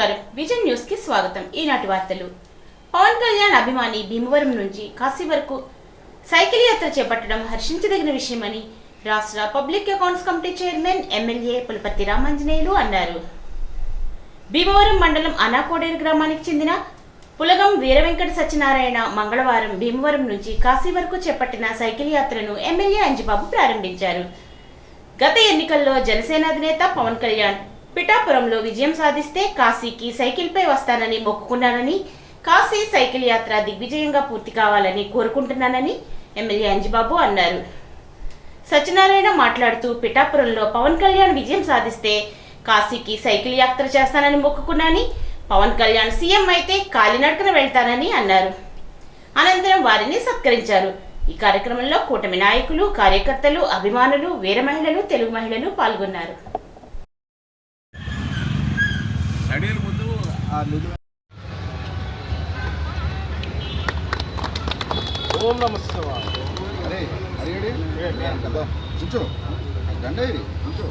నమస్కారం vision news కి స్వాగతం। ఈనాటి వార్తలు। పవన్ కళ్యాణ్ అభిమాని భీమవరం నుంచి కాశీ వరకు సైకిల్ యాత్ర చేపట్టడం హర్షించదగిన విషయమని రాష్ట్ర public accounts committee chairman MLA Pulaparthi Ramanjaneyulu అన్నారు। భీమవరం మండలం అనాకోడేరు గ్రామానికి చెందిన పులగం వీరవెంకట సత్యనారాయణ మంగళవారం భీమవరం నుంచి కాశీ వరకు చేపట్టిన సైకిల్ యాత్రను ఎమ్మెల్యే అంజిబాబు ప్రారంభించారు। గత ఎన్నికల్లో జనసేన అధినేత పవన్ కళ్యాణ్ పిఠాపురంలో విజయం సాధిస్తే కాశీకి సైకిల్ పై వస్తానని మొక్కుకున్నానని, కాశీ సైకిల్ యాత్ర దిగ్విజయంగా పూర్తి కావాలని కోరుకుంటున్నానని ఎమ్మెల్యే అంజిబాబు అన్నారు। సత్యనారాయణ మాట్లాడుతూ పిఠాపురంలో పవన్ కళ్యాణ్ విజయం సాధిస్తే కాశీకి సైకిల్ యాత్ర చేస్తానని మొక్కుకున్నానని, పవన్ కళ్యాణ్ సీఎం అయితే కాలినడకన వెళ్తానని అన్నారు। అనంతరం వారిని సత్కరించారు। ఈ కార్యక్రమంలో కూటమి నాయకులు, కార్యకర్తలు, అభిమానులు, వీర మహిళలు, తెలుగు మహిళలు పాల్గొన్నారు। ఓం నమః శివాయ। అరే అరే కదా కూర్చో గండే కూర్చో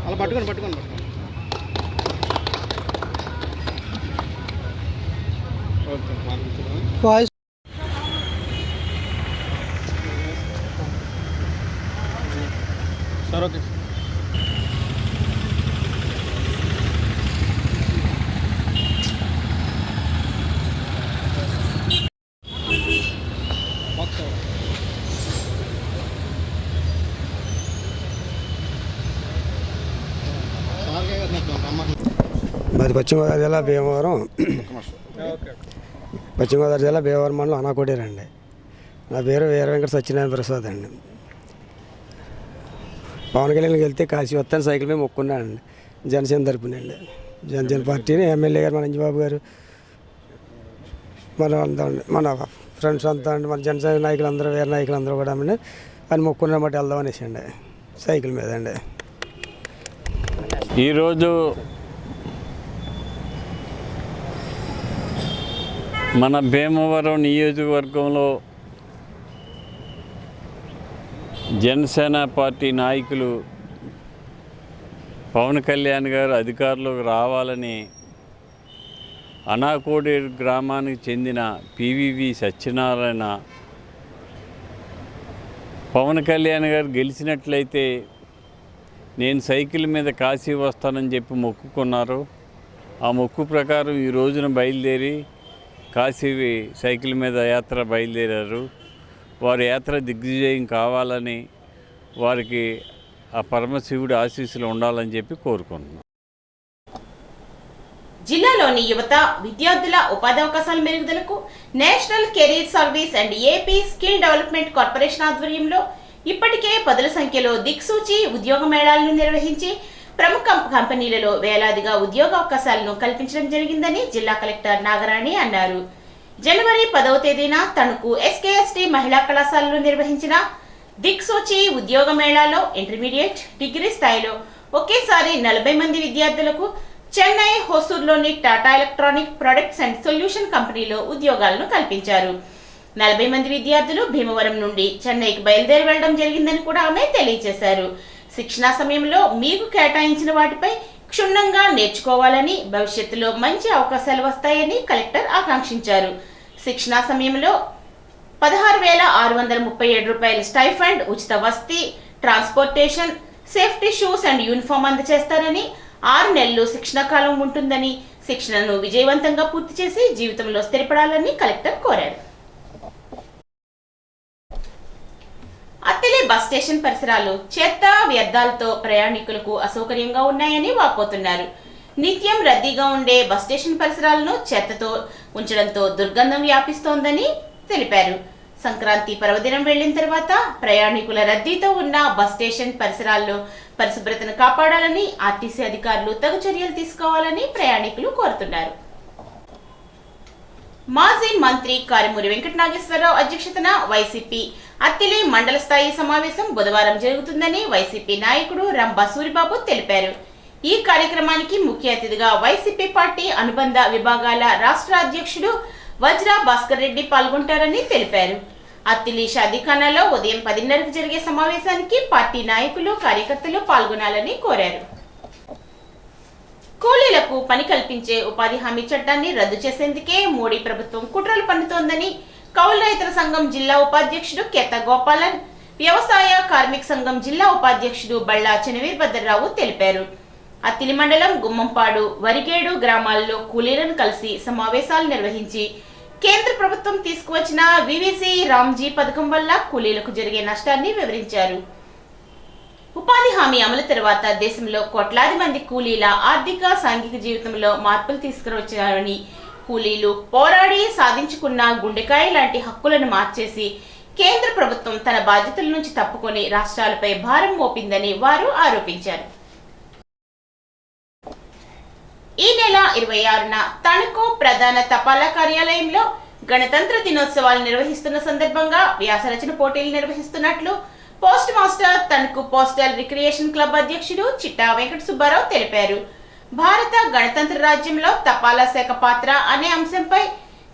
అలా పట్టుకొని వాయిస్ సార్ ఓకే మాది పశ్చిమ గోదావరి జిల్లా భీమవరం, పశ్చిమ గోదావరి జిల్లా భీమవరం మండలం అనాకోడేరు అండి। నా పేరు వీరవెంకట సత్యనారాయణ ప్రసాద్ అండి। పవన్ కళ్యాణ్కి వెళ్తే కాశీ వస్తాను సైకిల్ మీద మొక్కున్నానండి, జనసేన తరపునండి। జనసేన పార్టీని ఎమ్మెల్యే గారు మన అంజిబాబు గారు మన ఫ్రెండ్స్ అంతా అండి, మన జనసేన నాయకులు అందరూ, వీర నాయకులు అందరూ కూడా అండి అని మొక్కున్న బట్టి వెళ్దాం అనేసి అండి సైకిల్ మీద అండి। ఈరోజు మన భీమవరం నియోజకవర్గంలో జనసేన పార్టీ నాయకులు పవన్ కళ్యాణ్ గారు అధికారంలోకి రావాలని అనాకోడేరు గ్రామానికి చెందిన పివివి సత్యనారాయణ పవన్ కళ్యాణ్ గారు గెలిచినట్లయితే నేను సైకిల్ మీద కాశీ వస్తానని చెప్పి మొక్కుకున్నారు। ఆ మొక్కు ప్రకారం ఈ రోజున బయలుదేరి కాశీ సైకిల్ మీద యాత్ర బయలుదేరారు। వారి యాత్ర దిగ్విజయం కావాలని, వారికి ఆ పరమశివుడి ఆశీస్సులు ఉండాలని చెప్పి కోరుకుంటున్నాను। జిల్లాలోని యువత, విద్యార్థుల ఉపాధి అవకాశాల మెరుగుదలకు national career service and AP skill development corporation ఆధ్వర్యంలో ఇప్పటికే పదుల సంఖ్యలో దిక్సూచి ఉద్యోగ మేళాలను నిర్వహించి ప్రముఖ కంపెనీలలో వేలాదిగా ఉద్యోగ అవకాశాలను కల్పించడం జరిగిందని జిల్లా కలెక్టర్ నాగరాణి అన్నారు। జనవరి 10వ తేదీన తణుకు ఎస్కేఎస్టీ మహిళా కళాశాలలో నిర్వహించిన దిక్సూచి ఉద్యోగ మేళాలో ఇంటర్మీడియట్, డిగ్రీ స్థాయిలో ఒకేసారి 40 మంది విద్యార్థులకు చెన్నై హోసూర్లోని Tata electronic products and solution కంపెనీలో ఉద్యోగాలను కల్పించారు। 40 మంది విద్యార్థులు భీమవరం నుండి చెన్నైకి బయలుదేరి వెళ్లడం జరిగిందని కూడా ఆమె తెలియజేశారు। శిక్షణా సమయంలో మీకు కేటాయించిన వాటిపై క్షుణ్ణంగా నేర్చుకోవాలని, భవిష్యత్తులో మంచి అవకాశాలు వస్తాయని కలెక్టర్ ఆకాంక్షించారు। శిక్షణా సమయంలో 16,637 రూపాయల స్టైఫండ్, ఉచిత వసతి, transportation, safety shoes and uniform అందజేస్తారని, 6 నెలలు శిక్షణ కాలం ఉంటుందని, శిక్షణను విజయవంతంగా పూర్తి చేసి జీవితంలో స్థిరపడాలని కలెక్టర్ కోరారు। అత్తిలి బస్ స్టేషన్ పరిసరాలు చెత్త వ్యర్థాలతో ప్రయాణికులకు అసౌకర్యంగా ఉన్నాయని వాపోతున్నారు। నిత్యం రద్దీగా ఉండే బస్ స్టేషన్ పరిసరాలను చెత్తతో ఉంచడంతో దుర్గంధం వ్యాపిస్తోందని తెలిపారు। సంక్రాంతి పర్వదినం వెళ్లిన తర్వాత ప్రయాణికుల రద్దీతో ఉన్న బస్ స్టేషన్ పరిసరాల్లో పరిశుభ్రతను కాపాడాలని ఆర్టీసీ అధికారులు తగు చర్యలు తీసుకోవాలని ప్రయాణికులు కోరుతున్నారు। మాజీ మంత్రి కారుమూరి వెంకట నాగేశ్వరరావు అధ్యక్షతన వైసీపీ అత్తిలి మండల స్థాయి సమావేశం బుధవారం జరుగుతుందని వైసీపీ నాయకుడు రంభా సూరిబాబు తెలిపారు। ఈ కార్యక్రమానికి ముఖ్య అతిథిగా వైసీపీ పార్టీ అనుబంధ విభాగాల రాష్ట్ర అధ్యక్షుడు వజ్రా భాస్కర్ రెడ్డి పాల్గొంటారని తెలిపారు। అత్తిలి షాదీఖానాలో ఉదయం 10:30కి జరిగే సమావేశానికి పార్టీ నాయకులు, కార్యకర్తలు పాల్గొనాలని కోరారు। కూలీలకు పని కల్పించే ఉపాధి హామీ చట్టాన్ని రద్దు చేసేందుకే మోడీ ప్రభుత్వం కుట్రలు పన్నుతోందని కౌలు రైతుల సంఘం జిల్లా ఉపాధ్యక్షుడు కేత గోపాలన్, వ్యవసాయ కార్మిక సంఘం జిల్లా ఉపాధ్యక్షుడు బళ్ళా చెనవీర్భద్రరావు తెలిపారు. అత్తిలి మండలం గుమ్మంపాడు, వరిగేడు గ్రామాల్లో కూలీలను కలిసి సమావేశాలు నిర్వహించి కేంద్ర ప్రభుత్వం తీసుకువచ్చిన వివిసి రామ్జీ పథకం వల్ల కూలీలకు జరిగే నష్టాన్ని వివరించారు. ఉపాధి హామీ అమలు తర్వాత దేశంలో కోట్లాది మంది కూలీల ఆర్థిక సాంఘిక జీవితంలో మార్పులు తీసుకువచ్చారని, కూలీలు పోరాడి సాధించుకున్న గుండెకాయ లాంటి హక్కులను మార్చేసి కేంద్ర ప్రభుత్వం తన బాధ్యతల నుంచి తప్పుకొని రాష్ట్రాలపై భారం మోపిందని వారు ఆరోపించారు. ఈ నెల 26న తణుకు ప్రధాన తపాలా కార్యాలయంలో గణతంత్ర దినోత్సవాలు నిర్వహిస్తున్న సందర్భంగా వ్యాసరచన పోటీలు నిర్వహిస్తున్నట్లు post master Tanuku postal recreation club అధ్యక్షుడు చిట్టా వెంకట సుబ్బారావు తెలిపారు. భారత గణతంత్ర రాజ్యంలో తపాలా శాఖ పాత్ర అనే అంశంపై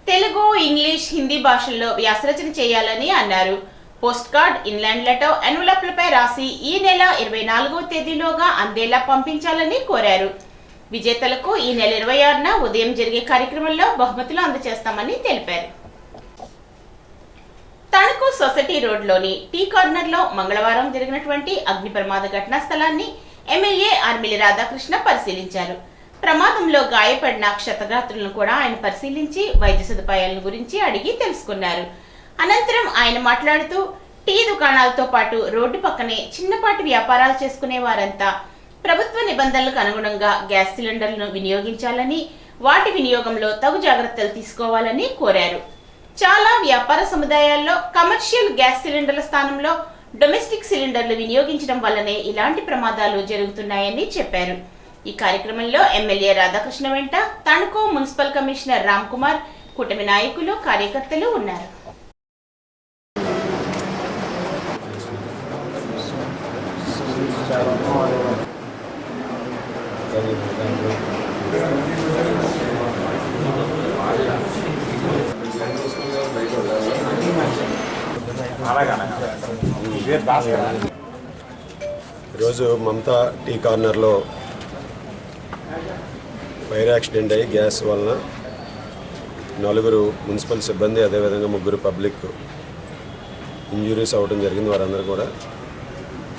తెలుగు, ఇంగ్లీష్, హిందీ భాషల్లో వ్యాసరచన చేయాలని అన్నారు. పోస్ట్ కార్డ్, ఇన్లాండ్ లెటర్, ఎన్వలప్లపై రాసి ఈ నెల 24వ తేదీలోగా అందేలా పంపించాలని కోరారు. విజేతలకు ఈ నెల 26న ఉదయం జరిగే కార్యక్రమంలో బహుమతులు అందజేస్తామని తెలిపారు. తణుకు సొసైటీ రోడ్లోని టీ కార్నర్లో మంగళవారం జరిగినటువంటి అగ్ని ప్రమాద ఘటనా స్థలాన్ని ఎమ్మెల్యే ఆర్మిలి రాధాకృష్ణ పరిశీలించారు. ప్రమాదంలో గాయపడిన క్షతగాత్రులను కూడా ఆయన పరిశీలించి వైద్య సదుపాయాల గురించి అడిగి తెలుసుకున్నారు. అనంతరం ఆయన మాట్లాడుతూ టీ దుకాణాలతో పాటు రోడ్డు పక్కనే చిన్నపాటి వ్యాపారాలు చేసుకునే వారంతా ప్రభుత్వ నిబంధనలకు అనుగుణంగా గ్యాస్ సిలిండర్లను వినియోగించాలని, వాటి వినియోగంలో తగు జాగ్రత్తలు తీసుకోవాలని కోరారు. చాలా వ్యాపార సముదాయాల్లో కమర్షియల్ గ్యాస్ సిలిండర్ల స్థానంలో డొమెస్టిక్ సిలిండర్లు వినియోగించడం వల్లనే ఇలాంటి ప్రమాదాలు జరుగుతున్నాయని చెప్పారు. ఈ కార్యక్రమంలో ఎమ్మెల్యే రాధాకృష్ణ వెంట తణుకు మున్సిపల్ కమిషనర్ రామ్ కుమార్, కూటమి నాయకులు, కార్యకర్తలు ఉన్నారు. ఈరోజు మమతా టీ కార్నర్లో ఫైర్ యాక్సిడెంట్ అయ్యి గ్యాస్ వలన 4 మున్సిపల్ సిబ్బంది, అదేవిధంగా 3 పబ్లిక్ ఇంజురీస్ అవ్వడం జరిగింది. వారందరూ కూడా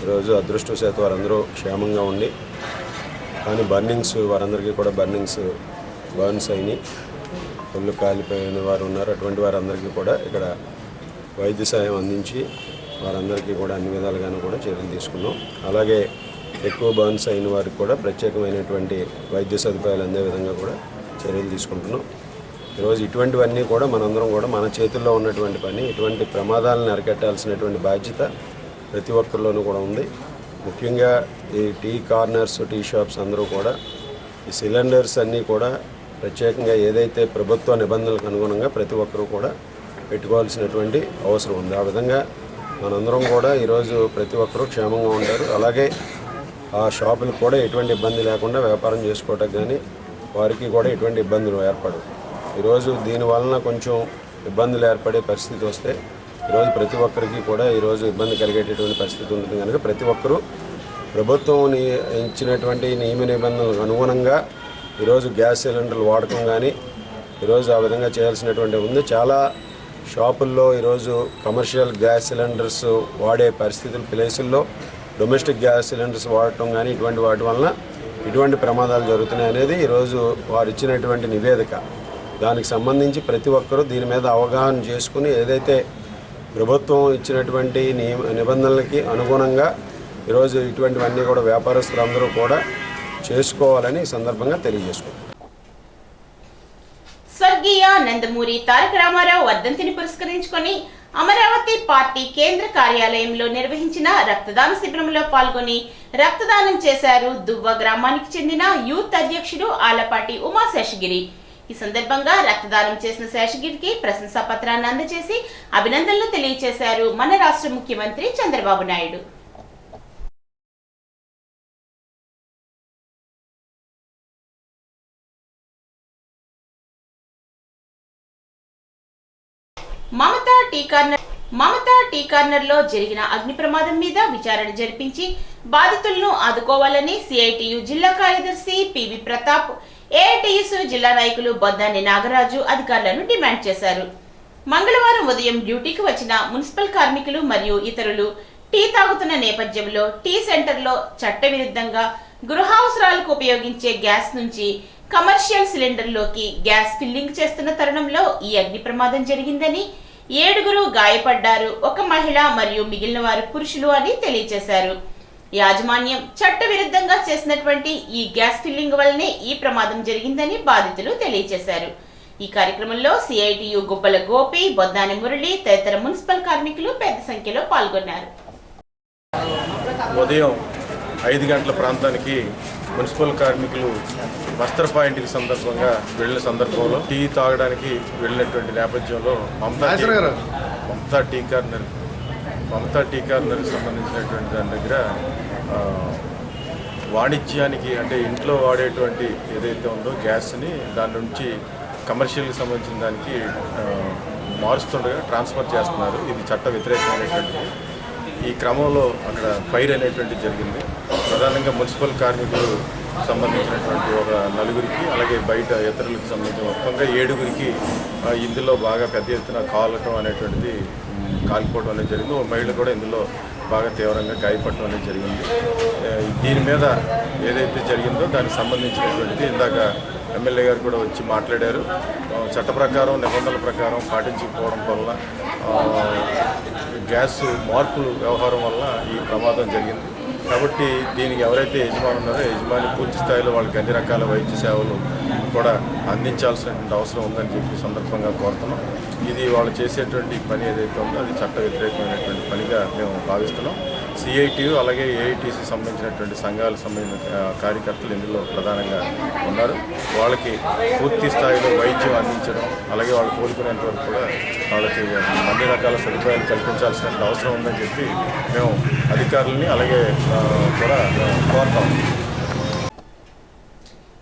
ఈరోజు అదృష్టవశాత్తు వారందరూ క్షేమంగా ఉండి, కానీ వారందరికీ కూడా బర్న్స్ అయినాయి, ఒళ్ళు కాలిపోయిన వారు ఉన్నారు. అటువంటి వారందరికీ కూడా ఇక్కడ వైద్య సాయం అందించి వారందరికీ కూడా అన్ని విధాలుగాను కూడా చర్యలు తీసుకున్నాం. అలాగే ఎక్కువ బర్న్స్ అయిన వారికి కూడా ప్రత్యేకమైనటువంటి వైద్య సదుపాయాలు అందే విధంగా కూడా చర్యలు తీసుకుంటున్నాం. ఈరోజు ఇటువంటివన్నీ కూడా మనందరం కూడా మన చేతుల్లో ఉన్నటువంటి పని. ఇటువంటి ప్రమాదాలను అరికట్టాల్సినటువంటి బాధ్యత ప్రతి ఒక్కరిలోనూ కూడా ఉంది. ముఖ్యంగా ఈ టీ కార్నర్స్, టీ షాప్స్ అందరూ కూడా ఈ సిలిండర్స్ అన్నీ కూడా ప్రత్యేకంగా ఏదైతే ప్రభుత్వ నిబంధనలకు అనుగుణంగా ప్రతి ఒక్కరూ కూడా పెట్టుకోవాల్సినటువంటి అవసరం ఉంది. ఆ విధంగా మనందరం కూడా ఈరోజు ప్రతి ఒక్కరూ క్షేమంగా ఉంటారు. అలాగే ఆ షాపులకు కూడా ఎటువంటి ఇబ్బంది లేకుండా వ్యాపారం చేసుకోవటం కానీ వారికి కూడా ఎటువంటి ఇబ్బందులు ఏర్పడవు. ఈరోజు దీనివలన కొంచెం ఇబ్బందులు ఏర్పడే పరిస్థితి వస్తే ఈరోజు ప్రతి ఒక్కరికి కూడా ఈరోజు ఇబ్బంది కలిగేటటువంటి పరిస్థితి ఉంటుంది. కనుక ప్రతి ఒక్కరూ ప్రభుత్వం ఇచ్చినటువంటి నియమ నిబంధనలకు అనుగుణంగా ఈరోజు గ్యాస్ సిలిండర్లు వాడకం కానీ ఈరోజు ఆ విధంగా చేయాల్సినటువంటి ఉంది. చాలా షాపుల్లో ఈరోజు కమర్షియల్ గ్యాస్ సిలిండర్స్ వాడే పరిస్థితుల ప్లేసుల్లో డొమెస్టిక్ గ్యాస్ సిలిండర్స్ వాడటం కానీ ఇటువంటి వాటి వలన ఇటువంటి ప్రమాదాలు జరుగుతున్నాయి అనేది ఈరోజు వారు ఇచ్చినటువంటి నివేదిక. దానికి సంబంధించి ప్రతి ఒక్కరూ దీని మీద అవగాహన చేసుకుని ఏదైతే ప్రభుత్వం ఇచ్చినటువంటి నిబంధనలకి అనుగుణంగా ఈరోజు ఇటువంటివన్నీ కూడా వ్యాపారస్తులందరూ కూడా చేసుకోవాలని ఈ సందర్భంగా తెలియజేసుకుంటాం. స్వర్గీయ నందమూరి తారక రామారావు వర్ధంతిని పురస్కరించుకొని అమరావతి పార్టీ కేంద్ర కార్యాలయంలో నిర్వహించిన రక్తదాన శిబిరంలో పాల్గొని రక్తదానం చేశారు దువ్వ గ్రామానికి చెందిన యూత్ అధ్యక్షుడు ఆలపాటి ఉమా శేషగిరి. ఈ సందర్భంగా రక్తదానం చేసిన శేషగిరికి ప్రశంసా పత్రాన్ని అందజేసి అభినందనలు తెలియజేశారు మన రాష్ట్ర ముఖ్యమంత్రి చంద్రబాబు నాయుడు. మమత టీ కార్నర్లో జరిగిన అగ్ని ప్రమాదం మీద విచారణ జరిపించి బాధితులను ఆదుకోవాలని సిఐటియు జిల్లా కార్యదర్శి పివి ప్రతాప్, ఏఐటియుసి జిల్లా నాయకులు బొద్దాని నాగరాజు అధికారులను డిమాండ్ చేశారు. మంగళవారం ఉదయం డ్యూటీకి వచ్చిన మున్సిపల్ కార్మికులు మరియు ఇతరులు టీ తాగుతున్న నేపథ్యంలో టీ సెంటర్లో చట్టవిరుద్ధంగా గృహావసరాలకు ఉపయోగించే గ్యాస్ నుంచి కమర్షియల్ సిలిండర్లోకి గ్యాస్ ఫిల్లింగ్ చేస్తున్న తరుణంలో ఈ అగ్ని ప్రమాదం జరిగిందని, 7 గాయపడ్డారు, 1 మహిళ మరియు మిగిలిన వారు పురుషులు అని తెలియజేశారు. యాజమాన్యం చట్టవిరుద్ధంగా చేసినటువంటి ఈ గ్యాస్ ఫిల్లింగ్ వల్లనే ఈ ప్రమాదం జరిగిందని బాధితులు తెలియజేశారు. ఈ కార్యక్రమంలో సిఐటియు గుబ్బల గోపి, బొద్దాని మురళి తదితర మున్సిపల్ కార్మికులు పెద్ద సంఖ్యలో పాల్గొన్నారు. ఉదయం 5 గంటల ప్రాంతానికి మున్సిపల్ కార్మికులు వస్త్ర పాయింట్కి సందర్భంగా వెళ్ళిన సందర్భంలో టీ తాగడానికి వెళ్ళినటువంటి నేపథ్యంలో మమతా టీ కార్నర్కి సంబంధించినటువంటి దాని దగ్గర వాణిజ్యానికి అంటే ఇంట్లో వాడేటువంటి ఏదైతే ఉందో గ్యాస్ని దాని నుంచి కమర్షియల్కి సంబంధించిన దానికి మారుస్తుండగా ట్రాన్స్ఫర్ చేస్తున్నారు. ఇది చట్ట వ్యతిరేకమైనటువంటిది. ఈ క్రమంలో అక్కడ ఫైర్ అనేటువంటిది జరిగింది. ప్రధానంగా మున్సిపల్ కార్మికులు సంబంధించినటువంటి ఒక 4 అలాగే బయట ఇతరులకు సంబంధించిన మొత్తంగా 7 ఇందులో బాగా పెద్ద ఎత్తున కాలటం అనేటువంటిది కాలిపోవడం అనేది జరిగింది. ఒక మహిళ కూడా ఇందులో బాగా తీవ్రంగా గాయపడటం అనేది జరిగింది. దీని మీద ఏదైతే జరిగిందో దానికి సంబంధించినటువంటిది ఇందాక ఎమ్మెల్యే గారు కూడా వచ్చి మాట్లాడారు. చట్ట ప్రకారం నిబంధనల ప్రకారం పాటించకపోవడం వల్ల గ్యాస్ మార్పులు వ్యవహారం వల్ల ఈ ప్రమాదం జరిగింది. కాబట్టి దీనికి ఎవరైతే యజమాని ఉన్నారో యజమాని పూర్తి స్థాయిలో వాళ్ళకి అన్ని రకాల వైద్య సేవలు కూడా అందించాల్సినటువంటి అవసరం ఉందని చెప్పి సందర్భంగా కోరుతున్నాం. ఇది వాళ్ళు చేసేటువంటి పని ఏదైతే ఉందో అది చట్ట వ్యతిరేకమైనటువంటి పనిగా మేము భావిస్తున్నాం. సిఐటియు అలాగే ఏఐటిసి సంబంధించినటువంటి సంఘాలకు సంబంధించిన కార్యకర్తలు ఇందులో ప్రధానంగా ఉన్నారు. వాళ్ళకి పూర్తి స్థాయిలో వైద్యం అందించడం అలాగే వాళ్ళు కోలుకునేంత వరకు కూడా వాళ్ళకి అన్ని రకాల సదుపాయాలు కల్పించాల్సిన అవసరం ఉందని చెప్పి మేము అధికారులని అలాగే కూడా కోరుతాం.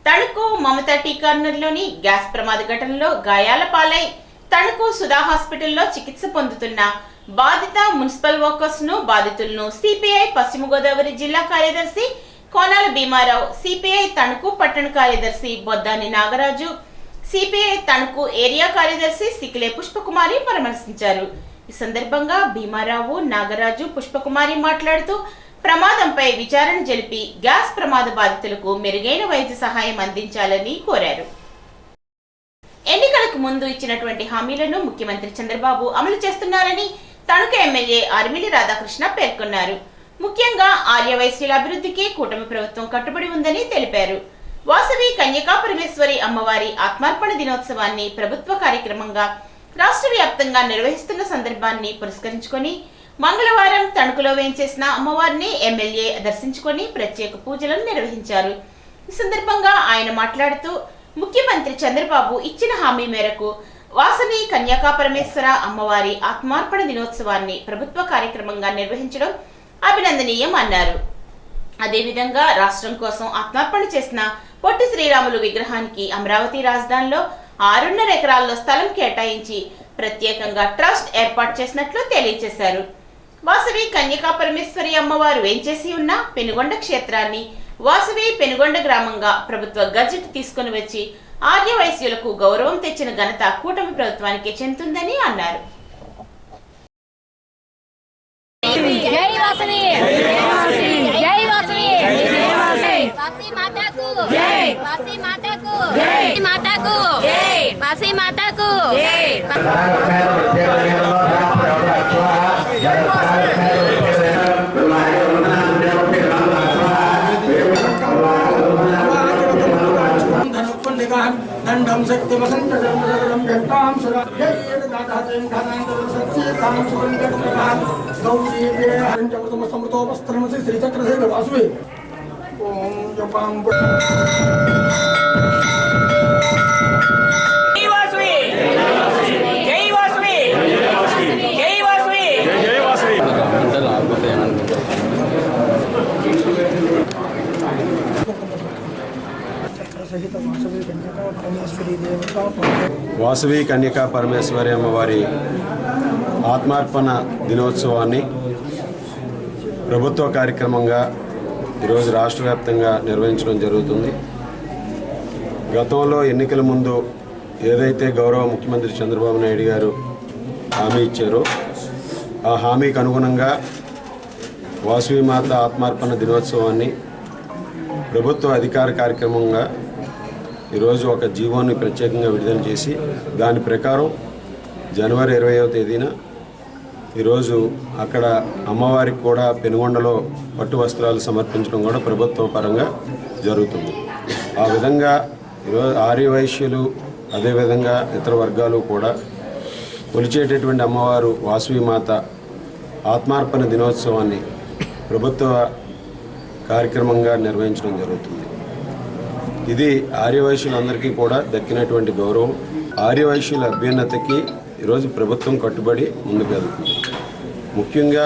తణుకు మమత టీ కార్నర్లోని గ్యాస్ ప్రమాద ఘటనలో గాయాల పాలై తణుకు సుధా హాస్పిటల్లో చికిత్స పొందుతున్న బాధిత మున్సిపల్ వర్కర్స్ ను బాధితులను సిపిఐ పశ్చిమ గోదావరి జిల్లా కార్యదర్శి కోనాల భీమారావు, సిపిఐ తణుకు పట్టణ కార్యదర్శి బొద్దాని నాగరాజు, సిపిఐ తణుకు ఏరియా కార్యదర్శి సికిలే పుష్పకుమారి పరామర్శించారు. ఈ సందర్భంగా భీమారావు, నాగరాజు, పుష్పకుమారి మాట్లాడుతూ ప్రమాదంపై విచారణ జరిపి గ్యాస్ ప్రమాద బాధితులకు మెరుగైన వైద్య సహాయం అందించాలని కోరారు. ఎన్నికలకు ముందు ఇచ్చినటువంటి హామీలను ముఖ్యమంత్రి చంద్రబాబు అమలు చేస్తున్నారని తణుకు ఎమ్మెల్యే ఆర్మిలి రాధాకృష్ణ పేర్కొన్నారు. ముఖ్యంగా ఆర్యవైశ్యుల అభివృద్ధికి కూటమి ప్రభుత్వం కట్టుబడి ఉందని తెలిపారు. వాసవి కన్యకా పరమేశ్వరి అమ్మవారి ఆత్మార్పణ దినోత్సవాన్ని ప్రభుత్వ కార్యక్రమంగా రాష్ట్ర వ్యాప్తంగా నిర్వహిస్తున్న సందర్భాన్ని పురస్కరించుకొని మంగళవారం తణుకులో వేంచేసిన అమ్మవారిని ఎమ్మెల్యే దర్శించుకొని ప్రత్యేక పూజలను నిర్వహించారు. ఈ సందర్భంగా ఆయన మాట్లాడుతూ ముఖ్యమంత్రి చంద్రబాబు ఇచ్చిన హామీ మేరకు వాసవి కన్యకా పరమేశ్వర అమ్మవారి ఆత్మార్పణ దినోత్సవాన్ని ప్రభుత్వ కార్యక్రమంగా నిర్వహించడం అభినందనీయం అన్నారు. అదేవిధంగా రాష్ట్రం కోసం ఆత్మార్పణ చేసిన పొట్టి శ్రీరాములు విగ్రహానికి అమరావతి రాజధానిలో 6.5 ఎకరాల్లో స్థలం కేటాయించి ప్రత్యేకంగా ట్రస్ట్ ఏర్పాటు చేసినట్లు తెలియజేశారు. వాసవి కన్యకా పరమేశ్వరి అమ్మవారు వేంచేసి ఉన్న పెనుగొండ క్షేత్రాన్ని వాసవి పెనుగొండ గ్రామంగా ప్రభుత్వ గజెట్ తీసుకుని వచ్చి ఆర్యవైశ్యులకు గౌరవం తెచ్చిన ఘనత కూటమి ప్రభుత్వానికి చెందుతుందని అన్నారు. దండం శక్తి వసంత దండం గంటాం సురా జయ దాతాం ధనాంతర సత్యతాం సుగంధం గౌరీ దేహం చవతమ సమృతోపస్త్రమసి శ్రీ చక్రసేన వాసువే ఓం జపాం జై వాసువే జై వాసువే జై వాసువే జై వాసువే వాసవి కన్యకా పరమేశ్వరి అమ్మవారి ఆత్మార్పణ దినోత్సవాన్ని ప్రభుత్వ కార్యక్రమంగా ఈరోజు రాష్ట్ర వ్యాప్తంగా నిర్వహించడం జరుగుతుంది. గతంలో ఎన్నికల ముందు ఏదైతే గౌరవ ముఖ్యమంత్రి చంద్రబాబు నాయుడు గారు హామీ ఇచ్చారో ఆ హామీకి అనుగుణంగా వాసవిమాత ఆత్మార్పణ దినోత్సవాన్ని ప్రభుత్వ అధికార కార్యక్రమంగా ఈరోజు ఒక జీవోని ప్రత్యేకంగా విడుదల చేసి దాని ప్రకారం జనవరి 20వ తేదీన ఈరోజు అక్కడ అమ్మవారికి కూడా పెనుగొండలో పట్టు వస్త్రాలు సమర్పించడం కూడా ప్రభుత్వ పరంగా జరుగుతుంది. ఆ విధంగా ఈరోజు ఆర్యవైశ్యులు అదేవిధంగా ఇతర వర్గాలు కూడా కొలిచేటటువంటి అమ్మవారు వాసవిమాత ఆత్మార్పణ దినోత్సవాన్ని ప్రభుత్వ కార్యక్రమంగా నిర్వహించడం జరుగుతుంది. ఇది ఆర్యవైశ్యులందరికీ కూడా దక్కినటువంటి గౌరవం. ఆర్యవైశ్యుల అభ్యున్నతికి ఈరోజు ప్రభుత్వం కట్టుబడి ముందుకు వెళ్తుంది. ముఖ్యంగా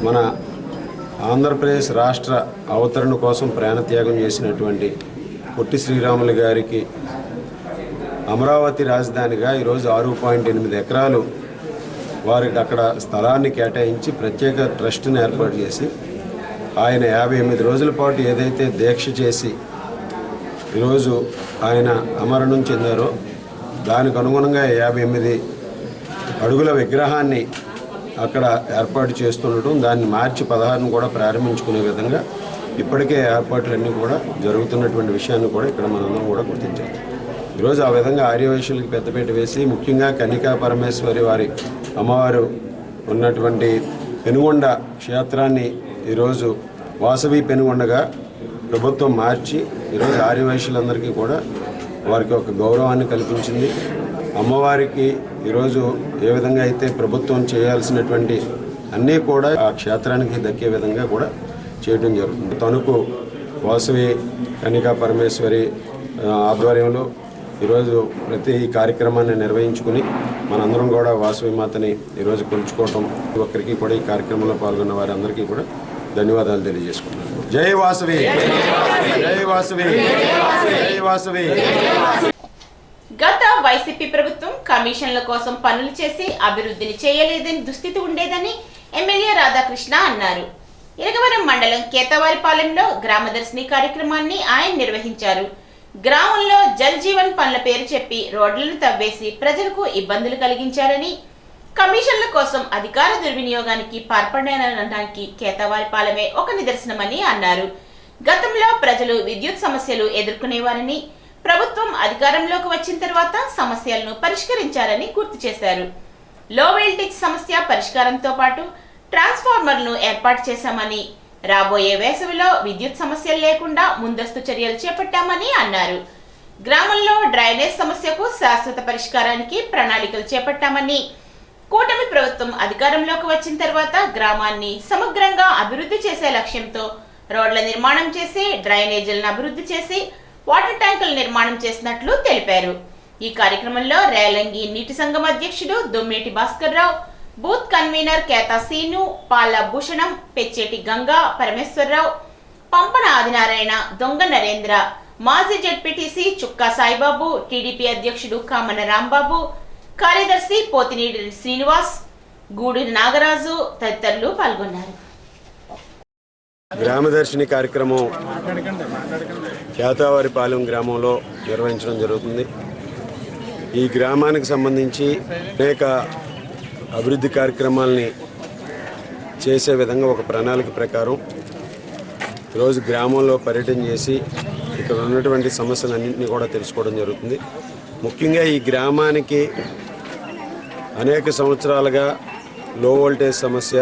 మన ఆంధ్రప్రదేశ్ రాష్ట్ర అవతరణ కోసం ప్రాణత్యాగం చేసినటువంటి పొట్టి శ్రీరాములు గారికి అమరావతి రాజధానిగా ఈరోజు 6.8 ఎకరాలు వారికి అక్కడ స్థలాన్ని కేటాయించి ప్రత్యేక ట్రస్ట్ని ఏర్పాటు చేసి ఆయన 58 రోజుల పాటు ఏదైతే దీక్ష చేసి ఈరోజు ఆయన అమరణం చెందారో దానికి అనుగుణంగా 58 అడుగుల విగ్రహాన్ని అక్కడ ఏర్పాటు చేస్తుండటం, దాన్ని మార్చి 16ను కూడా ప్రారంభించుకునే విధంగా ఇప్పటికే ఏర్పాట్లన్నీ కూడా జరుగుతున్నటువంటి విషయాన్ని కూడా ఇక్కడ మనందరం కూడా గుర్తించాలి. ఈరోజు ఆ విధంగా ఆర్యవైశ్యులకి పెద్దపీట వేసి ముఖ్యంగా కన్నికా పరమేశ్వరి వారి అమ్మవారు ఉన్నటువంటి పెనుగొండ క్షేత్రాన్ని ఈరోజు వాసవి పెనుగొండగా ప్రభుత్వం మార్చి ఈరోజు ఆర్యవైశ్యులందరికీ కూడా వారికి ఒక గౌరవాన్ని కల్పించింది. అమ్మవారికి ఈరోజు ఏ విధంగా అయితే ప్రభుత్వం చేయాల్సినటువంటి అన్నీ కూడా ఆ క్షేత్రానికి దక్కే విధంగా కూడా చేయడం జరుగుతుంది. తణుకు వాసవి కన్నికా పరమేశ్వరి ఆధ్వర్యంలో ఈరోజు ప్రతి కార్యక్రమాన్ని నిర్వహించుకుని మనందరం కూడా వాసవి మాతని ఈరోజు కొలుచుకోవటం, ఒక్కరికి కూడా ఈ కార్యక్రమంలో పాల్గొన్న వారందరికీ కూడా ధన్యవాదాలు తెలియజేసుకున్నాను. జై వాసవి, జై వాసవి, జై వాసవి. గత వైసీపీ ప్రభుత్వం కమిషన్ల కోసం పనులు చేసి అభివృద్ధిని చేయలేదని దుస్థితి ఉండేదని ఎమ్మెల్యే రాధాకృష్ణ అన్నారు. ఇరగవరం మండలం కేతవారిపాలెంలో గ్రామదర్శిని కార్యక్రమాన్ని ఆయన నిర్వహించారు. గ్రామంలో జల్ జీవన్ పనుల పేరు చెప్పి రోడ్లను తవ్వేసి ప్రజలకు ఇబ్బందులు కలిగించారని, కమిషన్ల కోసం అధికార దుర్వినియోగానికి పాల్పడడానికి కేతవారిపాలెమే ఒక నిదర్శనమని అన్నారు. గతంలో ప్రజలు విద్యుత్ సమస్యలు ఎదుర్కొనేవారని, ప్రభుత్వం అధికారంలోకి వచ్చిన తర్వాత సమస్యలను పరిష్కరించారని గుర్తు చేశారు. లో వోల్టేజ్ సమస్య పరిష్కారంతో పాటు ట్రాన్స్ఫార్మర్లను ఏర్పాటు చేశామని, రాబోయే వేసవిలో విద్యుత్ సమస్యలు లేకుండా ముందస్తు చర్యలు చేపట్టామని అన్నారు. గ్రామంలో డ్రైనేజ్ సమస్యకు శాశ్వత పరిష్కారానికి ప్రణాళికలు చేపట్టామని, కూటమి ప్రభుత్వం అధికారంలోకి వచ్చిన తర్వాత గ్రామాన్ని సమగ్రంగా అభివృద్ధి చేసే లక్ష్యంతో రోడ్ల నిర్మాణం చేసి, డ్రైనేజీలను అభివృద్ధి చేసి, వాటర్ ట్యాంకుల నిర్మాణం చేసినట్లు తెలిపారు. ఈ కార్యక్రమంలో రేలంగి నీటి సంఘం అధ్యక్షుడు Dommeti Bhaskar Rao, booth convener Ketha scene, పాల భూషణం, పెచ్చేటి గంగా పరమేశ్వరరావు, పంపన ఆదినారాయణ, దొంగ నరేంద్ర, మాజీ జెడ్పీటీసీ చుక్కా సాయిబాబు, టీడీపీ అధ్యక్షుడు కామన రాంబాబు, కార్యదర్శి పోతినీడి శ్రీనివాస్, గూడూరి నాగరాజు తదితరులు పాల్గొన్నారు. గ్రామదర్శిని కార్యక్రమం కేతవారిపాలెం గ్రామంలో నిర్వహించడం జరుగుతుంది. ఈ గ్రామానికి సంబంధించి అనేక అభివృద్ధి కార్యక్రమాలని చేసే విధంగా ఒక ప్రణాళిక ప్రకారం ఈరోజు గ్రామంలో పర్యటన చేసి ఇక్కడ ఉన్నటువంటి సమస్యలన్నింటినీ కూడా తెలుసుకోవడం జరుగుతుంది. ముఖ్యంగా ఈ గ్రామానికి అనేక సంవత్సరాలుగా లో వోల్టేజ్ సమస్య,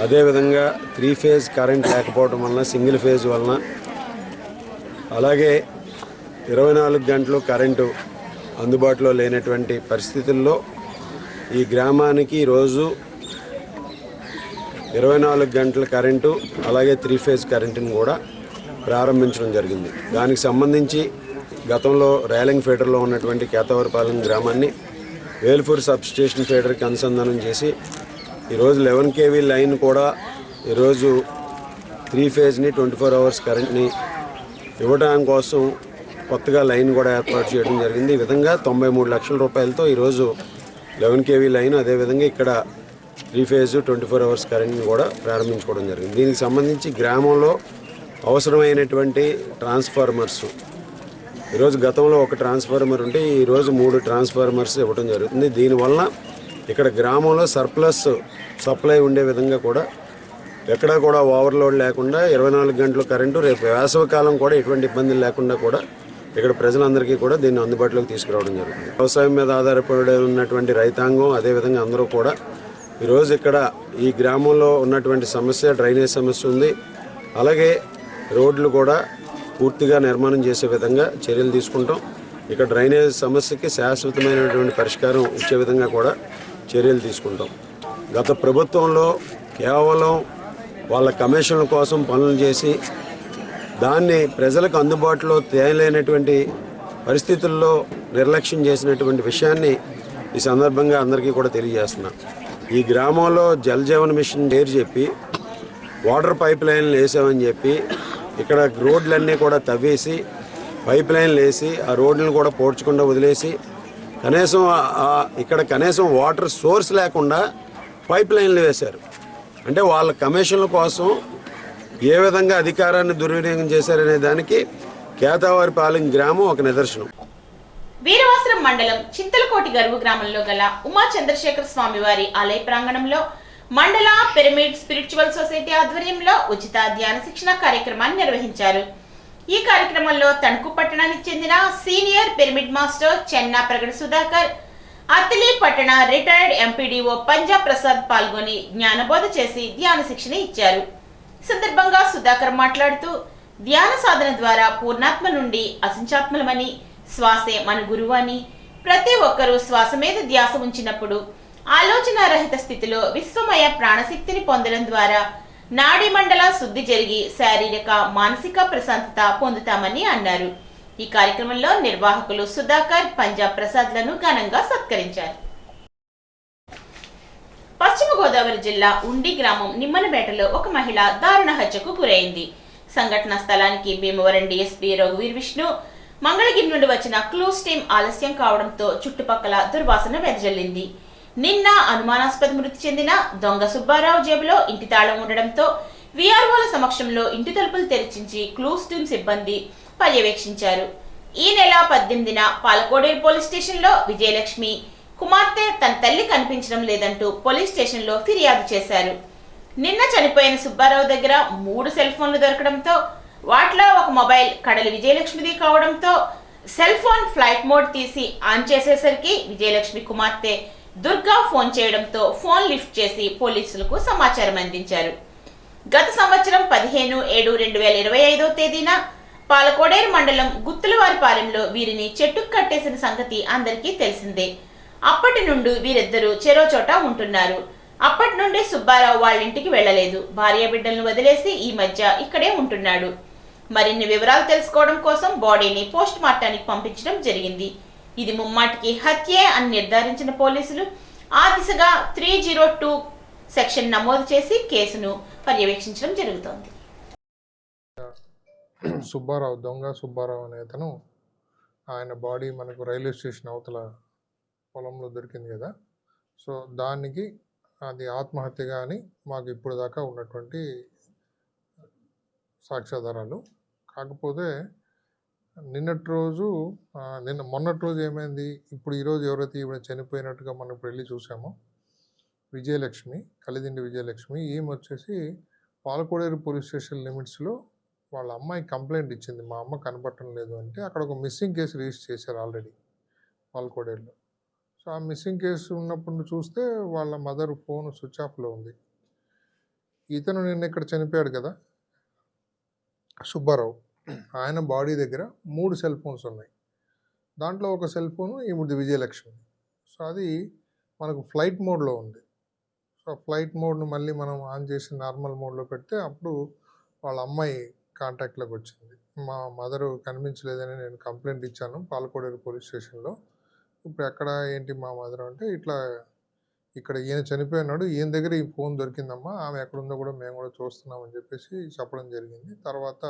అదేవిధంగా 3 ఫేజ్ కరెంట్ లేకపోవడం వలన, సింగిల్ ఫేజ్ వలన, అలాగే 24 గంటలు కరెంటు అందుబాటులో లేనటువంటి పరిస్థితుల్లో ఈ గ్రామానికి రోజు 24 గంటల కరెంటు అలాగే 3 ఫేజ్ కరెంటును కూడా ప్రారంభించడం జరిగింది. దానికి సంబంధించి గతంలో రేలింగ్ ఫీడర్లో ఉన్నటువంటి కేతవారిపాలెం గ్రామాన్ని వేల్పూర్ సబ్ స్టేషన్ ఫీడర్కి అనుసంధానం చేసి ఈరోజు 11 kV లైన్ కూడా ఈరోజు 3 ఫేజ్ని 24 అవర్స్ కరెంట్ని ఇవ్వడానికి కోసం కొత్తగా లైన్ కూడా ఏర్పాటు చేయడం జరిగింది. ఈ విధంగా 93 లక్షల రూపాయలతో ఈరోజు 11 kV లైన్, అదేవిధంగా ఇక్కడ 3 ఫేజ్ 24 అవర్స్ కరెంట్ని కూడా ప్రారంభించుకోవడం జరిగింది. దీనికి సంబంధించి గ్రామంలో అవసరమైనటువంటి ట్రాన్స్ఫార్మర్స్ ఈరోజు గతంలో ఒక ట్రాన్స్ఫార్మర్ ఉంటే ఈరోజు 3 ట్రాన్స్ఫార్మర్స్ ఇవ్వడం జరుగుతుంది. దీనివల్ల ఇక్కడ గ్రామంలో సర్ప్లస్ సప్లై ఉండే విధంగా కూడా ఎక్కడా కూడా ఓవర్లోడ్ లేకుండా 24 గంటలు కరెంటు, రేపు వేసవికాలం కూడా ఎటువంటి ఇబ్బందులు లేకుండా కూడా ఇక్కడ ప్రజలందరికీ కూడా దీన్ని అందుబాటులోకి తీసుకురావడం జరుగుతుంది. వ్యవసాయం మీద ఆధారపడి ఉన్నటువంటి రైతాంగం, అదేవిధంగా అందరూ కూడా ఈరోజు ఇక్కడ ఈ గ్రామంలో ఉన్నటువంటి సమస్య డ్రైనేజ్ సమస్య ఉంది. అలాగే రోడ్లు కూడా పూర్తిగా నిర్మాణం చేసే విధంగా చర్యలు తీసుకుంటాం. ఇక్కడ డ్రైనేజ్ సమస్యకి శాశ్వతమైనటువంటి పరిష్కారం ఇచ్చే విధంగా కూడా చర్యలు తీసుకుంటాం. గత ప్రభుత్వంలో కేవలం వాళ్ళ కమిషన్ల కోసం పనులు చేసి దాన్ని ప్రజలకు అందుబాటులో తేలేనటువంటి పరిస్థితుల్లో నిర్లక్ష్యం చేసినటువంటి విషయాన్ని ఈ సందర్భంగా అందరికీ కూడా తెలియజేస్తున్నాం. ఈ గ్రామంలో జల్ జీవన్ మిషన్ పేరు చెప్పి వాటర్ పైప్ లైన్లు వేసామని చెప్పి ఇక్కడ రోడ్లన్నీ కూడా తవ్వేసి పైప్ లైన్లు వేసి ఆ రోడ్లను కూడా పోడ్చకుండా వదిలేసి కనీసం వాటర్ సోర్స్ లేకుండా పైప్ లైన్లు వేశారు. అంటే వాళ్ళ కమిషన్ల కోసం ఏ విధంగా అధికారాన్ని దుర్వినియోగం చేశారనే దానికి కేతావారిపాలెం గ్రామం ఒక నిదర్శనం. వీరవాసరం మండలం చింతలకోటి గరువు గ్రామంలో గల ఉమా చంద్రశేఖర స్వామి వారి ఆలయ ప్రాంగణంలో మండల పిరమిడ్ స్పిరిచువల్ సొసైటీ ఆధ్వర్యంలో ఉచిత ధ్యాన శిక్షణ కార్యక్రమాన్ని నిర్వహించారు. ఈ కార్యక్రమంలో తణుకు పట్టణానికి చెందిన senior pyramid master Chenna Pragada Sudhakar, Attili పట్టణ రిటైర్డ్ ఎంపీడీఓ పంజాబ్ ప్రసాద్ పాల్గొని జ్ఞానబోధ చేసి ధ్యాన శిక్షణ ఇచ్చారు. ఈ సందర్భంగా సుధాకర్ మాట్లాడుతూ ధ్యాన సాధన ద్వారా పూర్ణాత్మ నుండి అసంచాత్మలమని, శ్వాసే మన గురువు అని, ప్రతి ఒక్కరూ శ్వాస మీద ధ్యాస ఉంచినప్పుడు ఆలోచన రహిత స్థితిలో విశ్వమయ ప్రాణశక్తిని పొందడం ద్వారా నాడీ మండల శుద్ధి జరిగి శారీరక మానసిక ప్రశాంతత పొందుతామని అన్నారు. ఈ కార్యక్రమంలో నిర్వాహకులు సుధాకర్, పంజాబ్ ప్రసాద్లను ఘనంగా సత్కరించారు. పశ్చిమ గోదావరి జిల్లా ఉండి గ్రామం నిమ్మనపేటలో ఒక మహిళ దారుణ హత్యకు గురైంది. సంఘటన స్థలానికి భీమవరం డీఎస్పీ రఘువీర్ విష్ణు, మంగళగిరి నుండి వచ్చిన క్లూస్ టీం ఆలస్యం కావడంతో చుట్టుపక్కల దుర్వాసన వెదజల్లింది. నిన్న అనుమానాస్పద మృతి చెందిన దొంగ సుబ్బారావు జేబులో ఇంటి తాళం ఉండడంతో వీఆర్ఓల సమక్షంలో ఇంటి తలుపులు తెరిచించి క్లూస్ టీం సిబ్బంది పర్యవేక్షించారు. ఈ నెల 18న పాలకోడేరు పోలీస్ స్టేషన్లో విజయలక్ష్మి కుమార్తె తన తల్లి కనిపించడం లేదంటూ పోలీస్ స్టేషన్లో ఫిర్యాదు చేశారు. నిన్న చనిపోయిన సుబ్బారావు దగ్గర 3 సెల్ ఫోన్లు దొరకడంతో వాటిలో ఒక మొబైల్ కడలి విజయలక్ష్మిది కావడంతో సెల్ ఫోన్ ఫ్లైట్ మోడ్ తీసి ఆన్ చేసేసరికి విజయలక్ష్మి కుమార్తె దుర్గా ఫోన్ చేయడంతో ఫోన్ లిఫ్ట్ చేసి పోలీసులకు సమాచారం అందించారు. గత సంవత్సరం 15/7/2025 తేదీన పాలకోడేరు మండలం గుత్తులవారిపాలెంలో వీరిని చెట్టుకు కట్టేసిన సంగతి అందరికీ తెలిసిందే. అప్పటి నుండి వీరిద్దరూ చెరో చోట ఉంటున్నారు. అప్పటి నుండి సుబ్బారావు వాళ్ళింటికి వెళ్లలేదు. భార్య బిడ్డలను వదిలేసి ఈ మధ్య ఇక్కడే ఉంటున్నాడు. మరిన్ని వివరాలు తెలుసుకోవడం కోసం బాడీని పోస్ట్ మార్టానికి పంపించడం జరిగింది. ఇది ముమ్మాటికి హత్యే అని నిర్ధారించిన పోలీసులు ఆ దిశగా 302 సెక్షన్ నమోదు చేసి కేసును పర్యవేక్షించడం జరుగుతోంది. సుబ్బారావు, దొంగ సుబ్బారావు అనే అతను, ఆయన బాడీ మనకు రైల్వే స్టేషన్ అవతల పొలంలో దొరికింది కదా. సో దానికి అది ఆత్మహత్యగా అని మాకు ఇప్పుడు దాకా ఉన్నటువంటి సాక్ష్యాధారాలు. కాకపోతే మొన్నటి రోజు ఏమైంది, ఇప్పుడు ఈరోజు ఎవరైతే ఈవిడ చనిపోయినట్టుగా మనం ఇప్పుడు వెళ్ళి చూసామో విజయలక్ష్మి, కలిదిండి విజయలక్ష్మి, ఈమె వచ్చేసి పాలకోడేరు పోలీస్ స్టేషన్ లిమిట్స్లో వాళ్ళ అమ్మాయి కంప్లైంట్ ఇచ్చింది, మా అమ్మ కనపడటం లేదు అంటే. అక్కడ ఒక మిస్సింగ్ కేసు రిజిస్టర్ చేశారు ఆల్రెడీ పాలకోడేరులో. సో ఆ మిస్సింగ్ కేసు ఉన్నప్పుడు చూస్తే వాళ్ళ మదర్ ఫోన్ స్విచ్ ఆఫ్లో ఉంది. ఇతను నిన్న ఇక్కడ చనిపోయాడు కదా సుబ్బారావు, ఆయన బాడీ దగ్గర 3 సెల్ ఫోన్స్ ఉన్నాయి. దాంట్లో ఒక సెల్ ఫోను ఈమెది విజయలక్ష్మి. సో అది మనకు ఫ్లైట్ మోడ్లో ఉంది. సో ఫ్లైట్ మోడ్ను మళ్ళీ మనం ఆన్ చేసి నార్మల్ మోడ్లో పెడితే అప్పుడు వాళ్ళ అమ్మాయి కాంటాక్ట్లోకి వచ్చింది. మా మదరు కనిపించలేదని నేను కంప్లైంట్ ఇచ్చాను పాలకోడేరు పోలీస్ స్టేషన్లో. ఇప్పుడు ఎక్కడ ఏంటి మా మదర్ అంటే, ఇట్లా ఇక్కడ ఈయన చనిపోయినాడు, ఈయన దగ్గర ఈ ఫోన్ దొరికిందమ్మా, ఆమె ఎక్కడుందో కూడా మేము కూడా చూస్తున్నామని చెప్పేసి చెప్పడం జరిగింది. తర్వాత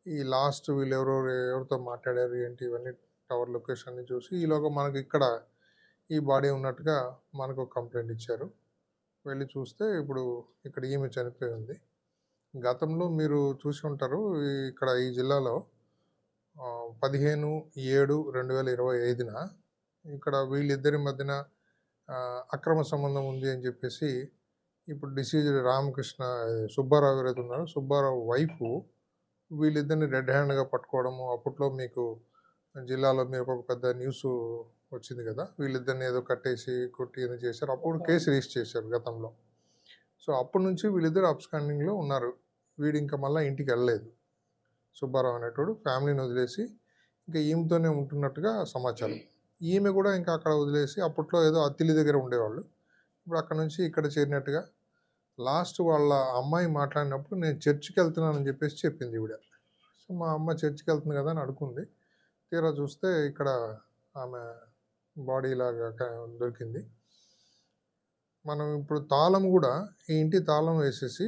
ఈ లాస్ట్ వీళ్ళు ఎవరితో మాట్లాడారు ఏంటి ఇవన్నీ టవర్ లొకేషన్ని చూసి ఈలోగా మనకి ఇక్కడ ఈ బాడీ ఉన్నట్టుగా మనకు కంప్లైంట్ ఇచ్చారు. వెళ్ళి చూస్తే ఇప్పుడు ఇక్కడ ఈమె చనిపోయి ఉంది. గతంలో మీరు చూసి ఉంటారు, ఇక్కడ ఈ జిల్లాలో 15/7/2025న ఇక్కడ వీళ్ళిద్దరి మధ్యన అక్రమ సంబంధం ఉంది అని చెప్పేసి ఇప్పుడు డిసీజ్డ్ రామకృష్ణ సుబ్బారావు ఎవరైతే ఉన్నారో సుబ్బారావు వైఫ్ వీళ్ళిద్దరిని రెడ్ హ్యాండ్గా పట్టుకోవడము. అప్పట్లో మీకు జిల్లాలో మీరు ఒక పెద్ద న్యూస్ వచ్చింది కదా, వీళ్ళిద్దరిని ఏదో కట్టేసి కొట్టి ఏదో చేశారు. అప్పుడు కేసు రిజిస్టర్ చేశారు గతంలో. సో అప్పటి నుంచి వీళ్ళిద్దరు అబ్స్కాండింగ్లో ఉన్నారు. వీడు ఇంకా మళ్ళీ ఇంటికి వెళ్ళలేదు. సుబ్బారావు అనేటోడు ఫ్యామిలీని వదిలేసి ఇంకా ఈమెతోనే ఉంటున్నట్టుగా సమాచారం. ఈమె కూడా ఇంకా అక్కడ వదిలేసి అప్పట్లో ఏదో అత్తిలి దగ్గర ఉండేవాళ్ళు, ఇప్పుడు అక్కడ నుంచి ఇక్కడ చేరినట్టుగా. లాస్ట్ వాళ్ళ అమ్మాయి మాట్లాడినప్పుడు నేను చర్చికి వెళ్తున్నానని చెప్పేసి చెప్పింది ఈవిడ. సో మా అమ్మ చర్చికి వెళ్తుంది కదా అని అడుగుంది. తీరా చూస్తే ఇక్కడ ఆమె బాడీ లాగా దొరికింది. మనం ఇప్పుడు తాళం కూడా ఈ ఇంటి తాళం వేసేసి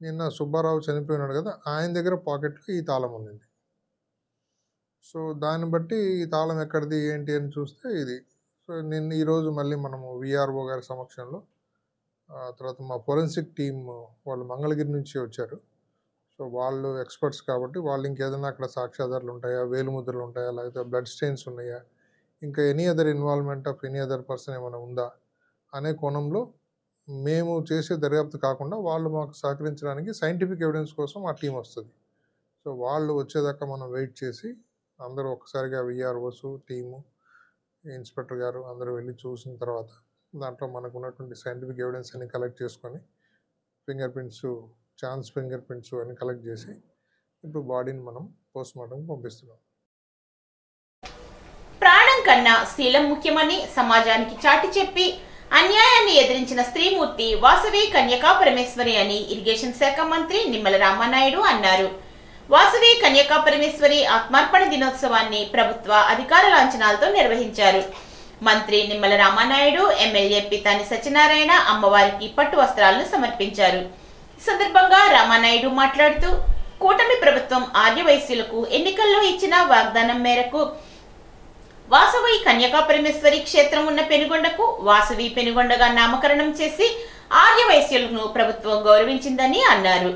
నిన్న సుబ్బారావు చనిపోయినాడు కదా, ఆయన దగ్గర పాకెట్లో ఈ తాళం ఉంది. సో దాన్ని బట్టి ఈ తాళం ఎక్కడిది ఏంటి అని చూస్తే ఇది. సో నిన్న ఈరోజు మళ్ళీ మనము విఆర్ఓ గారి సమక్షంలో తర్వాత మా ఫోరెన్సిక్ టీమ్ వాళ్ళు మంగళగిరి నుంచి వచ్చారు. సో వాళ్ళు ఎక్స్పర్ట్స్ కాబట్టి వాళ్ళు ఇంకేదైనా అక్కడ సాక్ష్యాధారాలు ఉంటాయా, వేలుముద్రలు ఉంటాయా, లేకపోతే బ్లడ్ స్టెయిన్స్ ఉన్నాయా, ఇంకా any other involvement of any other person ఏమైనా ఉందా అనే కోణంలో మేము చేసే దర్యాప్తు కాకుండా వాళ్ళు మాకు సహకరించడానికి సైంటిఫిక్ ఎవిడెన్స్ కోసం ఆ టీం వస్తుంది. సో వాళ్ళు వచ్చేదాకా మనం వెయిట్ చేసి అందరూ ఒక్కసారిగా విఆర్ఓస్ టీము ఇన్స్పెక్టర్ గారు అందరూ వెళ్ళి చూసిన తర్వాత దాంట్లో మనకు ఉన్నటువంటి సైంటిఫిక్ ఎవిడెన్స్ అన్ని కలెక్ట్ చేసుకొని finger prints, chance finger prints అన్ని కలెక్ట్ చేసి ఇప్పుడు బాడీని మనం పోస్ట్మార్టంకి పంపిస్తున్నాం. ప్రాణం కన్నా శీలం ముఖ్యమని సమాజానికి చాటి చెప్పి అన్యాయాన్ని ఎదిరించిన స్త్రీమూర్తి వాసవి కన్యకా పరమేశ్వరి అని ఇరిగేషన్ శాఖ మంత్రి నిమ్మల రామానాయుడు అన్నారు. వాసవి కన్యకా పరమేశ్వరి ఆత్మార్పణ దినోత్సవాన్ని ప్రభుత్వ అధికార లాంఛనాలతో నిర్వహించారు. మంత్రి నిమ్మల రామానాయుడు, ఎమ్మెల్యే పితాని సత్యనారాయణ అమ్మవారికి పట్టు వస్త్రాలను సమర్పించారు. ఈ సందర్భంగా రామానాయుడు మాట్లాడుతూ కూటమి ప్రభుత్వం ఆర్యవైశ్యులకు ఎన్నికల్లో ఇచ్చిన వాగ్దానం మేరకు వాసవి కన్యకా పరమేశ్వరి క్షేత్రం ఉన్న పెనుగొండకు వాసవి పెనుగొండగా నామకరణం చేసి ఆర్యవైశ్యులను ప్రభుత్వం గౌరవించిందని అన్నారు.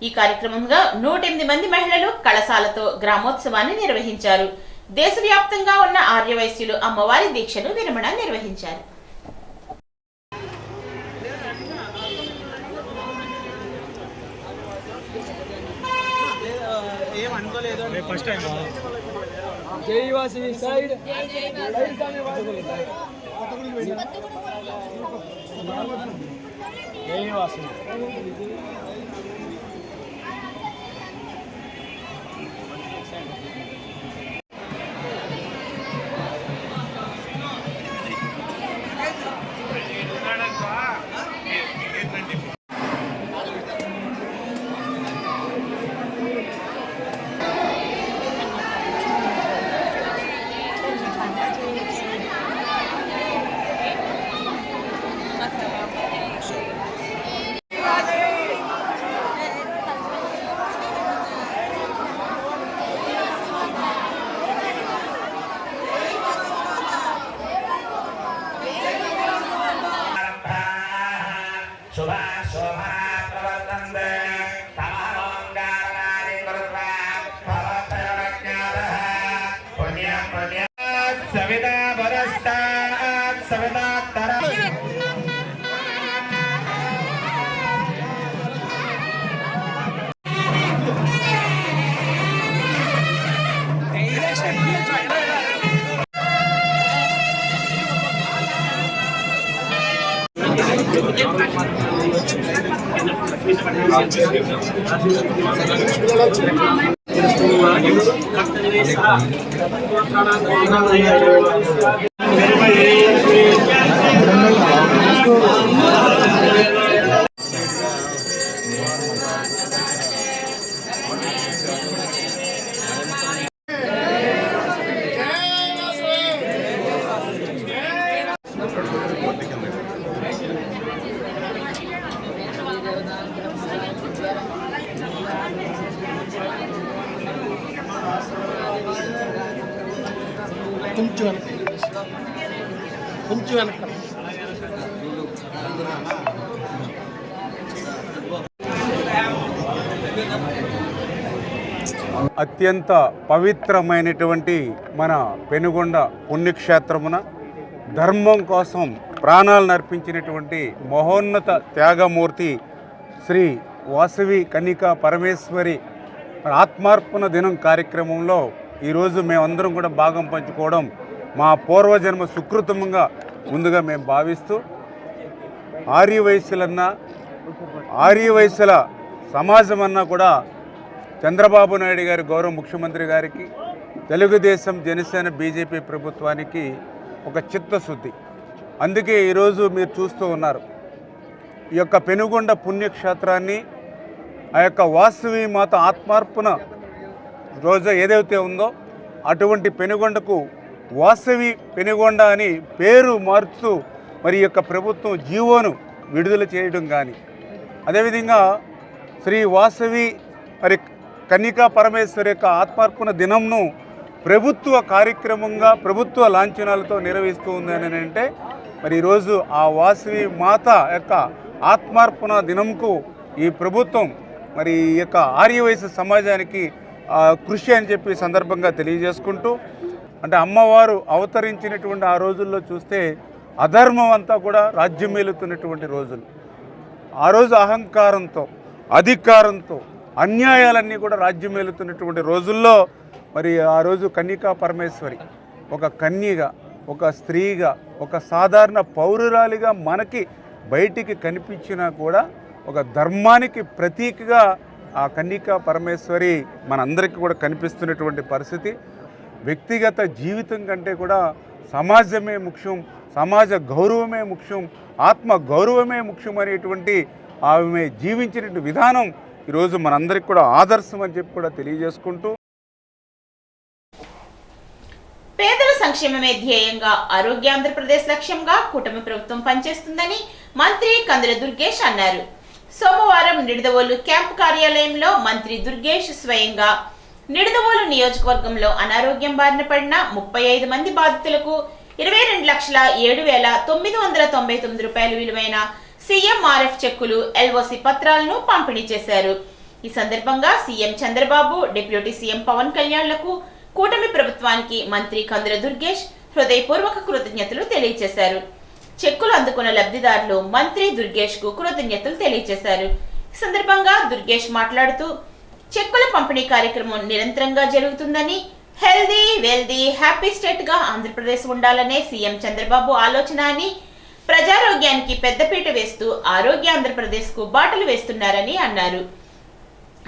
ఈ కార్యక్రమంగా 108 మంది మహిళలు కళసాలతో గ్రామోత్సవాన్ని నిర్వహించారు. దేశవ్యాప్తంగా ఉన్న ఆర్యవైశ్యులు అమ్మవారి దీక్షను విరమణ నిర్వహించారు. కొంచెం వెనక అత్యంత పవిత్రమైనటువంటి మన పెనుగొండ పుణ్యక్షేత్రమున ధర్మం కోసం ప్రాణాలను అర్పించినటువంటి మహోన్నత త్యాగమూర్తి శ్రీ వాసవి కన్నికా పరమేశ్వరి ఆత్మార్పణ దినం కార్యక్రమంలో ఈరోజు మేమందరం కూడా భాగం పంచుకోవడం మా పూర్వజన్మ సుకృతంగా ముందుగా మేము భావిస్తూ ఆర్యవైశ్యుల సమాజం అన్నా కూడా చంద్రబాబు నాయుడు గారి గౌరవ ముఖ్యమంత్రి గారికి తెలుగుదేశం జనసేన బీజేపీ ప్రభుత్వానికి ఒక చిత్తశుద్ధి. అందుకే ఈరోజు మీరు చూస్తూ ఉన్నారు ఈ యొక్క పెనుగొండ పుణ్యక్షేత్రాన్ని ఆ యొక్క వాసవి మాత ఆత్మార్పణ రోజు ఏదైతే ఉందో అటువంటి పెనుగొండకు వాసవి పెనుగొండ అని పేరు మార్చుతూ మరి యొక్క ప్రభుత్వం జీవోను విడుదల చేయడం కానీ అదేవిధంగా శ్రీ వాసవి మరి కన్నికా పరమేశ్వరి యొక్క ఆత్మార్పణ దినంను ప్రభుత్వ కార్యక్రమంగా ప్రభుత్వ లాంఛనాలతో నిర్వహిస్తూ ఉందని అంటే మరి ఈరోజు ఆ వాసవి మాత యొక్క ఆత్మార్పణ దినంకు ఈ ప్రభుత్వం మరి ఈ యొక్క ఆర్యవైశ్య సమాజానికి కృషి అని చెప్పి సందర్భంగా తెలియజేసుకుంటూ అంటే అమ్మవారు అవతరించినటువంటి ఆ రోజుల్లో చూస్తే అధర్మం అంతా కూడా రాజ్యమేలుతున్నటువంటి రోజులు. ఆ రోజు అహంకారంతో అధికారంతో అన్యాయాలన్నీ కూడా రాజ్యమేలుతున్నటువంటి రోజుల్లో మరి ఆ రోజు కన్నికా పరమేశ్వరి ఒక కన్యగా ఒక స్త్రీగా ఒక సాధారణ పౌరురాలిగా మనకి బయటికి కనిపించినా కూడా ఒక ధర్మానికి ప్రతీకగా ఆ కన్నికా పరమేశ్వరి మనందరికీ కూడా కనిపిస్తున్నటువంటి పరిస్థితి. వ్యక్తిగత జీవితం కంటే కూడా సమాజమే ముఖ్యం, సమాజ గౌరవమే ముఖ్యం, ఆత్మ గౌరవమే ముఖ్యం అనేటువంటి ఆమె జీవించినటువంటి విధానం ఈరోజు మనందరికీ కూడా ఆదర్శం అని చెప్పి కూడా తెలియజేసుకుంటూ పేదల సంక్షేమమే ధ్యేయంగా ఆరోగ్య ఆంధ్రప్రదేశ్ లక్ష్యంగా కూటమి ప్రభుత్వం పనిచేస్తుందని మంత్రి కందుల దుర్గేష్ అన్నారు. సోమవారం నిడదవోలు క్యాంపు కార్యాలయంలో మంత్రి దుర్గేష్ స్వయంగా నిడదవోలు నియోజకవర్గంలో అనారోగ్యం బారిన పడిన 35 మంది బాధితులకు 22,07,999 రూపాయలు విలువైన సీఎంఆర్ఎఫ్ చెక్కులు ఎల్ఓసి పత్రాలను పంపిణీ చేశారు. ఈ సందర్భంగా CM Chandrababu, deputy CM Pawan కళ్యాణ్లకు కూటమి ప్రభుత్వానికి మంత్రి కందుల దుర్గేష్ హృదయపూర్వక కృతజ్ఞతలు తెలియజేశారు. చెక్కులు అందుకున్న లబ్ధిదారులు మంత్రి దుర్గేష్ కు కృతజ్ఞతలు తెలియజేశారు. ఈ సందర్భంగా దుర్గేష్ మాట్లాడుతూ చెక్కుల పంపిణీ కార్యక్రమం నిరంతరంగా జరుగుతుందని, హెల్దీ వెల్దీ హ్యాపీ స్టేట్ గా ఆంధ్రప్రదేశ్ ఉండాలనే సీఎం చంద్రబాబు ఆలోచన అని, ప్రజారోగ్యానికి పెద్దపీట వేస్తూ ఆరోగ్య ఆంధ్రప్రదేశ్ కు బాటలు వేస్తున్నారని అన్నారు.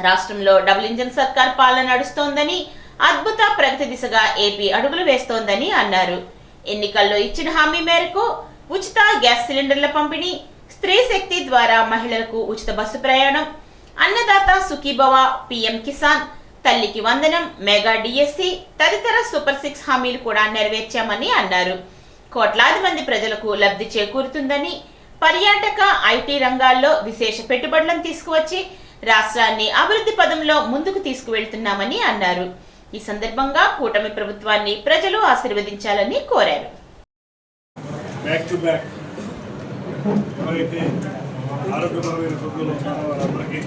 రాష్ట్రంలో డబుల్ ఇంజన్ సర్కార్ పాలన నడుస్తోందని, అద్భుత ప్రగతి దిశగా ఏపీ అడుగులు వేస్తోందని అన్నారు. ఎన్నికల్లో ఇచ్చిన హామీ మేరకు ఉచిత గ్యాస్ సిలిండర్ల పంపిణీ, స్త్రీ శక్తి ద్వారా మహిళలకు ఉచిత బస్సు ప్రయాణం, అన్నదాత సుఖీభవ, పీఎం కిసాన్, తల్లికి వందనం, మెగా డిఎస్సి తదితర సూపర్ 6 హామీలు కూడా నెరవేర్చామని అన్నారు. కోట్లాది మంది ప్రజలకు లబ్ధి చేకూరుతుందని, పర్యాటక ఐటీ రంగాల్లో విశేష పెట్టుబడులను తీసుకువచ్చి రాష్ట్రాన్ని అభివృద్ధి పదంలో ముందుకు తీసుకువెళ్తున్నామని అన్నారు. ఈ సందర్భంగా కూటమి ప్రభుత్వాన్ని ప్రజలు ఆశీర్వదించాలని కోరారు. బ్యాక్ టు బ్యాక్ ఎవరైతే ఆరోగ్యపరమైన ఇబ్బందులు ఉన్నారో వారందరికీ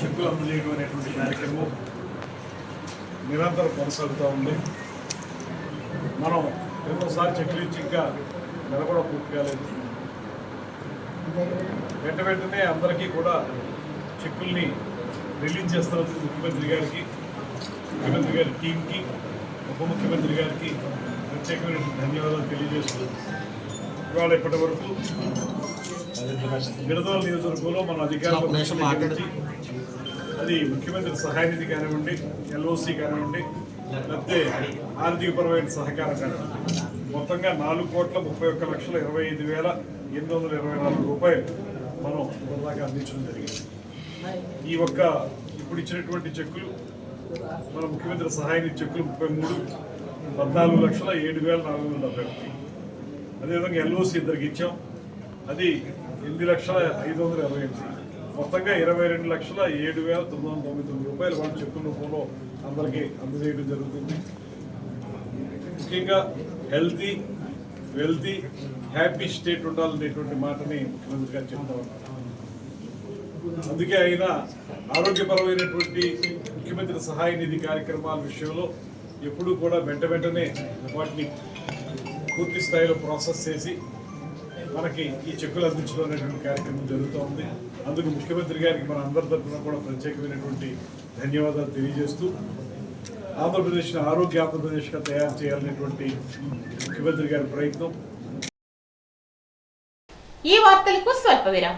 చెక్కులు అందజేయడం అనేటువంటి కార్యక్రమం నిరంతరం కొనసాగుతూ ఉంది. మనం ఎన్నోసారి చెక్కులు ఇచ్చి ఇంకా నెల కూడా పూర్తి కాలేదు. వెంటనే అందరికీ కూడా చెక్కుల్ని రిలీజ్ చేస్తున్నందుకు ముఖ్యమంత్రి గారికి, ముఖ్యమంత్రి గారి టీంకి, ఉప ముఖ్యమంత్రి గారికి ప్రత్యేకమైన ధన్యవాదాలు తెలియజేస్తూ ఇవాళ ఇప్పటి వరకు నిడదవోలు నియోజకవర్గంలో మన అధికారులు అది ముఖ్యమంత్రి సహాయ నిధి కానివ్వండి, ఎల్ఓసి కానివ్వండి, లేకపోతే ఆర్థికపరమైన సహకారం కానివ్వండి, మొత్తంగా 4,31,25,824 రూపాయలు మనం ఇప్పటిదాకా అందించడం జరిగింది. ఈ ఒక్క ఇప్పుడు ఇచ్చినటువంటి చెక్కులు మన ముఖ్యమంత్రి సహాయ నిధి చెక్కులు 14,07,471. అదేవిధంగా ఎల్ఓసి ఇద్దరికి ఇచ్చాం, అది 8,05,28. మొత్తంగా 22,07,999 రూపాయలు వాళ్ళ చెక్కుల రూపంలో అందరికీ అందజేయడం జరుగుతుంది. ముఖ్యంగా హెల్తీ వెల్తీ హ్యాపీ స్టేట్ ఉండాలనేటువంటి మాటని ముఖ్యమంత్రి గారు చెప్తా ఉన్నారు. అందుకే ఆయన ఆరోగ్యపరమైనటువంటి ముఖ్యమంత్రి సహాయ నిధి కార్యక్రమాల విషయంలో ఎప్పుడూ కూడా వెంటనే వాటిని పూర్తి స్థాయిలో ప్రాసెస్ చేసి మనకి ఈ చెక్కులు అందించడం అనేటువంటి కార్యక్రమం జరుగుతూ ఉంది. అందుకు ముఖ్యమంత్రి గారికి మన అందరి తరఫున కూడా ప్రత్యేకమైనటువంటి ధన్యవాదాలు తెలియజేస్తూ ఆంధ్రప్రదేశ్ని ఆరోగ్య ఆంధ్రప్రదేశ్గా తయారు చేయాలనేటువంటి ముఖ్యమంత్రి గారి ప్రయత్నం. ఈ వార్తలకు స్వల్ప విరామం.